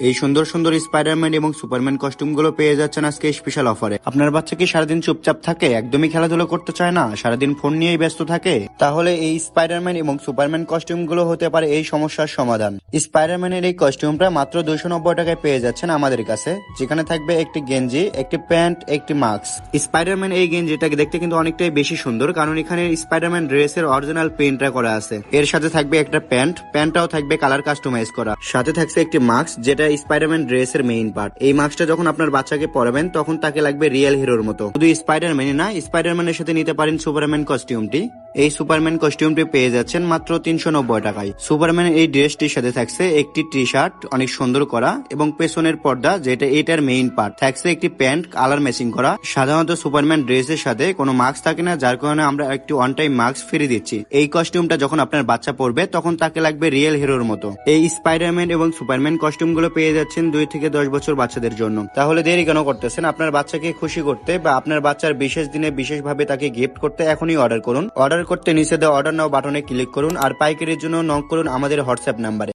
এই সুন্দর সুন্দর স্পাইডারম্যান এবং সুপারম্যান কস্টিউমগুলো পেয়ে যাচ্ছেন আজকে স্পেশাল অফারে। আপনার বাচ্চা কি সারাদিন চুপচাপ থাকে, একদমই খেলাধুলা করতে চায় না, সারাদিন ফোন নিয়েই ব্যস্ত থাকে? তাহলে এই স্পাইডারম্যান এবং সুপারম্যান কস্টিউমগুলো হতে পারে এই সমস্যার সমাধান। স্পাইডারম্যানের এই কস্টিউমটা মাত্র 290 টাকায় পেয়ে যাচ্ছেন আমাদের কাছে, যেখানে থাকবে একটি গেঞ্জি, একটি প্যান্ট, একটি মাস্ক। স্পাইডারম্যান এই গেঞ্জিটাকে দেখতে কিন্তু অনেকটাই বেশি সুন্দর, কারণ এখানে স্পাইডারম্যান ড্রেসের অরিজিনাল প্রিন্টটা করা আছে। এর সাথে থাকবে একটা প্যান্টটাও থাকবে কালার কাস্টমাইজ করা। সাথে থাকছে একটি মাস্ক, যেটা স্পাইডারম্যান ড্রেসের মেইন পার্ট। এই মাস্কটা যখন আপনার বাচ্চাকে পরাবেন তখন তাকে লাগবে রিয়েল হিরোর মতো। শুধু স্পাইডারম্যানই না, স্পাইডারম্যানের সাথে নিতে পারেন সুপারম্যান কস্টিউমটি। এই সুপারম্যান কস্টিউমটি পেয়ে যাচ্ছেন মাত্র 390 টাকায়। সুপারম্যান এই ড্রেসটির সাথে থাকছে একটি টি শার্ট অনেক সুন্দর করা, এবং পেছনের পর্দা যেটা এটার মেইন পার্ট, থাকছে একটি প্যান্ট কালার ম্যাচিং করা। সাধারণত সুপারম্যান ড্রেসের সাথে কোনো মাস্ক থাকে না, যার কারণে আমরা একটি ওয়ান টাইম মাস্ক ফ্রি দিচ্ছি। এই কস্টিউমটা যখন আপনার বাচ্চা পরবে তখন তাকে লাগবে রিয়েল হিরোর মতো। এই স্পাইডারম্যান এবং সুপারম্যান কস্টিউমগুলো পেয়ে যাচ্ছেন 2 থেকে 10 বছর বাচ্চাদের জন্য। তাহলে দেরি কেন করতেছেন? আপনার বাচ্চাকে খুশি করতে বা আপনার বাচ্চার বিশেষ দিনে বিশেষভাবে তাকে গিফট করতে এখনই অর্ডার করুন। অর্ডার করতে নিচে দেওয়া অর্ডার নাও বাটনে ক্লিক করুন, আর পাইকারির জন্য নক করুন আমাদের হোয়াটসঅ্যাপ নাম্বারে।